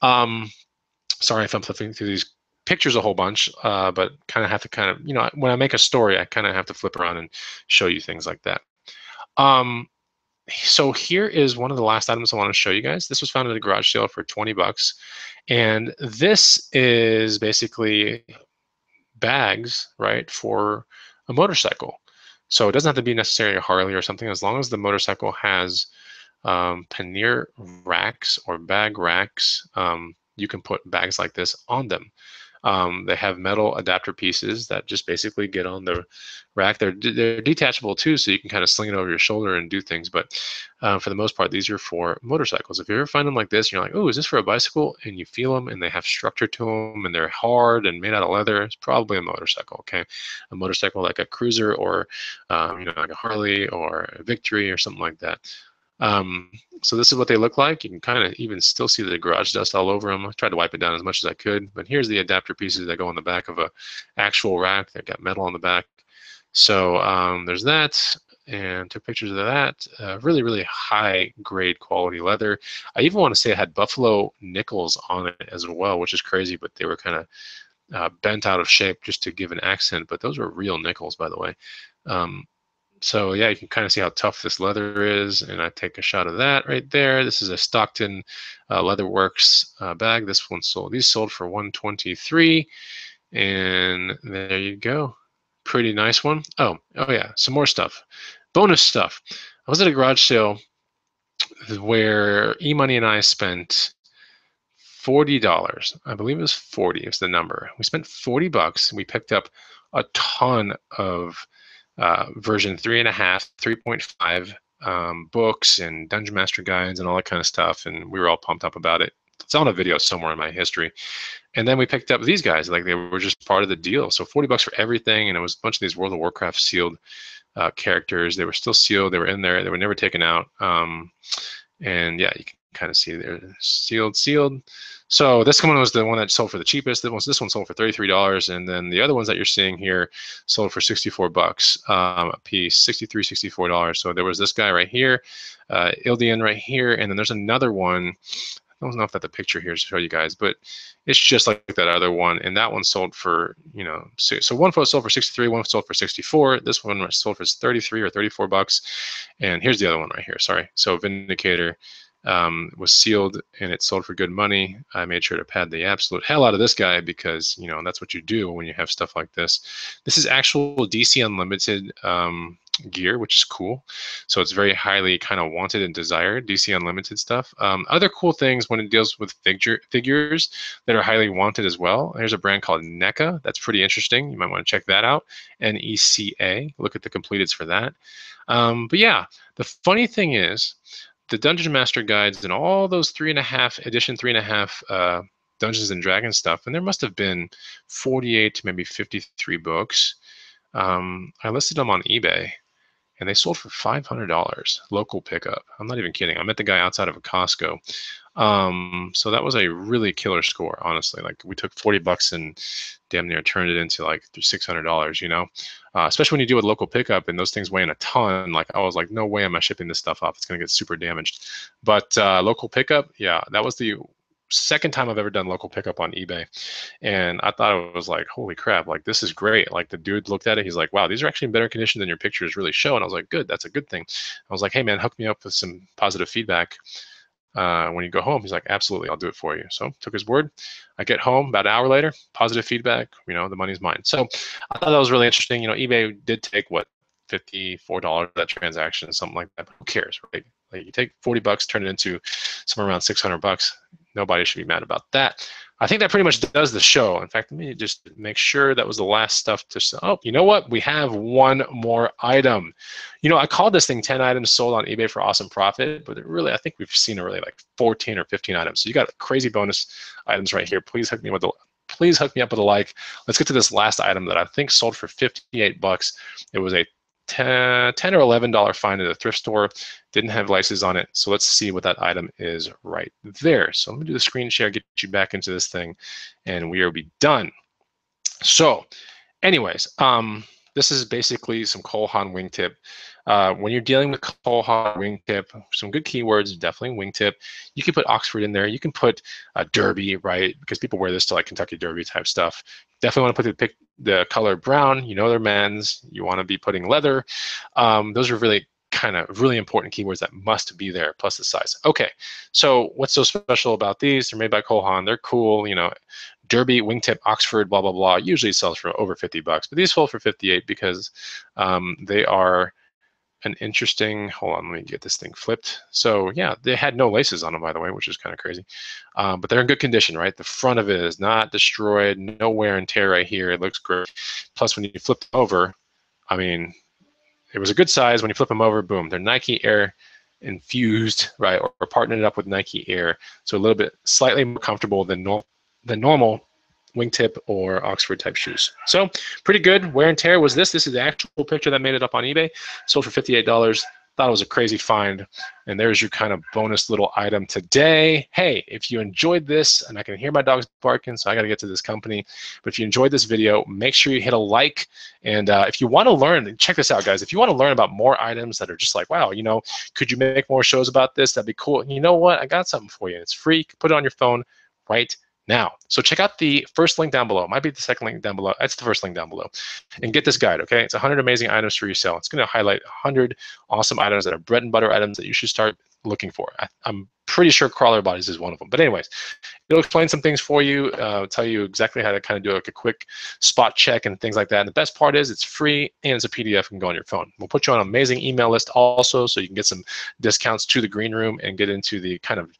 Sorry if I'm flipping through these pictures a whole bunch, but kind of have to when I make a story, I kind of have to flip around and show you things like that. So here is one of the last items I want to show you guys. This was found at a garage sale for 20 bucks. And this is basically bags, right, for a motorcycle. So it doesn't have to be necessarily a Harley or something, as long as the motorcycle has pannier racks or bag racks. You can put bags like this on them. They have metal adapter pieces that just basically get on the rack. They're detachable too, so you can kind of sling it over your shoulder and do things. But for the most part, these are for motorcycles. If you ever find them like this, you're like, oh, is this for a bicycle? And you feel them, and they have structure to them, and they're hard and made out of leather. It's probably a motorcycle. Okay, a motorcycle like a Cruiser or like a Harley or a Victory or something like that. So this is what they look like. You can kind of even still see the garage dust all over them. I tried to wipe it down as much as I could, but here's the adapter pieces that go on the back of a actual rack. They've got metal on the back. So there's that, and took pictures of that. Really, really high grade quality leather. I even want to say it had buffalo nickels on it as well, which is crazy, but they were kind of bent out of shape just to give an accent, but those were real nickels, by the way. So yeah, you can kind of see how tough this leather is, and I take a shot of that right there. This is a Stockton Leatherworks bag. This one sold. These sold for $123, and there you go. Pretty nice one. Oh yeah, some more stuff. Bonus stuff. I was at a garage sale where E-Money and I spent $40. I believe it was 40 is the number. We spent $40. We picked up a ton of version 3.5, 3.5 books and Dungeon Master guides and all that kind of stuff, and we were all pumped up about it. It's on a video somewhere in my history. And then we picked up these guys, like they were just part of the deal. So $40 for everything, and it was a bunch of these World of Warcraft sealed characters. They were still sealed. They were in there. They were never taken out. And yeah, you can kind of see they're sealed. So this one was the one that sold for the cheapest. This one sold for $33, and then the other ones that you're seeing here sold for $64 a piece, $63, $64. So there was this guy right here, Ildian right here, and then there's another one. I don't know if that's the picture here to show you guys, but it's just like that other one, and that one sold for, so one sold for 63, one sold for 64. This one sold for 33 or $34, and here's the other one right here. Sorry. So Vindicator was sealed, and it sold for good money. I made sure to pad the absolute hell out of this guy because that's what you do when you have stuff like this. This is actual DC Unlimited gear, which is cool. So it's very highly kind of wanted and desired, DC Unlimited stuff. Other cool things when it deals with figures that are highly wanted as well. There's a brand called NECA. That's pretty interesting. You might want to check that out. NECA. Look at the completeds for that. But yeah, the funny thing is, the Dungeon Master guides and all those 3.5 edition 3.5 Dungeons and Dragons stuff, and there must have been 48 to maybe 53 books. I listed them on eBay, and they sold for $500 local pickup. I'm not even kidding. I met the guy outside of a Costco. So that was a really killer score, honestly. Like, we took $40 and damn near turned it into like $600, especially when you do a local pickup and those things weigh in a ton. Like, I was like, no way am I shipping this stuff off. It's going to get super damaged. But local pickup, yeah, that was the second time I've ever done local pickup on eBay. And I thought it was like, holy crap, like, this is great. Like, the dude looked at it, he's like, wow, these are actually in better condition than your pictures really show. And I was like, good, that's a good thing. I was like, hey man, hook me up with some positive feedback when you go home. He's like, absolutely, I'll do it for you. So took his word. I get home about an hour later, positive feedback, the money's mine. So I thought that was really interesting. eBay did take what, $54 that transaction, something like that, but who cares, right? Like, you take $40, turn it into somewhere around $600. Nobody should be mad about that. I think that pretty much does the show. In fact, let me just make sure that was the last stuff to sell. Oh, you know what? We have one more item. I called this thing 10 items sold on eBay for awesome profit, but really, I think we've seen really like 14 or 15 items. So you got crazy bonus items right here. Please hook me up with a like. Let's get to this last item that I think sold for $58. It was a $10 or $11 find at a thrift store. Didn't have license on it. So let's see what that item is right there. So let me do the screen share, get you back into this thing, and we will be done. So anyways, this is basically some Haan wingtip. When you're dealing with Haan wingtip, some good keywords, definitely wingtip. You can put Oxford in there. You can put Derby, right? Because people wear this to like Kentucky Derby type stuff. Definitely want to put the color brown. They're men's. You want to be putting leather. Those are really important keywords that must be there, plus the size. Okay, so what's so special about these? They're made by Haan. They're cool. Derby, wingtip, Oxford, blah, blah, blah. Usually sells for over $50, but these sold for 58 because they are an interesting, hold on, let me get this thing flipped. So yeah, they had no laces on them, by the way, which is kind of crazy. But they're in good condition, right? The front of it is not destroyed, no wear and tear right here. It looks great. Plus, when you flip them over, I mean, it was a good size. When you flip them over, boom, they're Nike Air infused, right, or partnered up with Nike Air. So a little bit slightly more comfortable than normal wingtip or Oxford type shoes. So pretty good. Wear and tear was this. This is the actual picture that made it up on eBay. Sold for $58. Thought it was a crazy find. And there's your kind of bonus little item today. Hey, if you enjoyed this, and I can hear my dogs barking, so I got to get to this company. But if you enjoyed this video, make sure you hit a like. And if you want to learn, check this out, guys. If you want to learn about more items that are just like, wow, you know, could you make more shows about this? That'd be cool. And you know what? I got something for you. It's free. You can put it on your phone right now. So check out the first link down below. It might be the second link down below. That's the first link down below. And get this guide, okay? It's 100 amazing items to resell. It's going to highlight 100 awesome items that are bread and butter items that you should start looking for. I'm pretty sure crawler bodies is one of them. But anyways, it'll explain some things for you, tell you exactly how to kind of do like a quick spot check and things like that. And the best part is it's free and it's a PDF and go on your phone. We'll put you on an amazing email list also, so you can get some discounts to the green room and get into the kind of,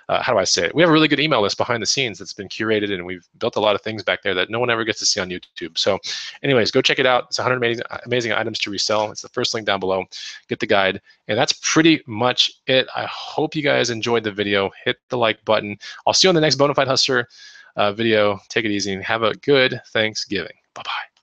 how do I say it? We have a really good email list behind the scenes that's been curated, and we've built a lot of things back there that no one ever gets to see on YouTube. So anyways, go check it out. It's 100 amazing items to resell. It's the first link down below. Get the guide. And that's pretty much it. I hope you guys enjoyed the video. Hit the like button. I'll see you on the next Bonafide Hustler video. Take it easy and have a good Thanksgiving. Bye-bye.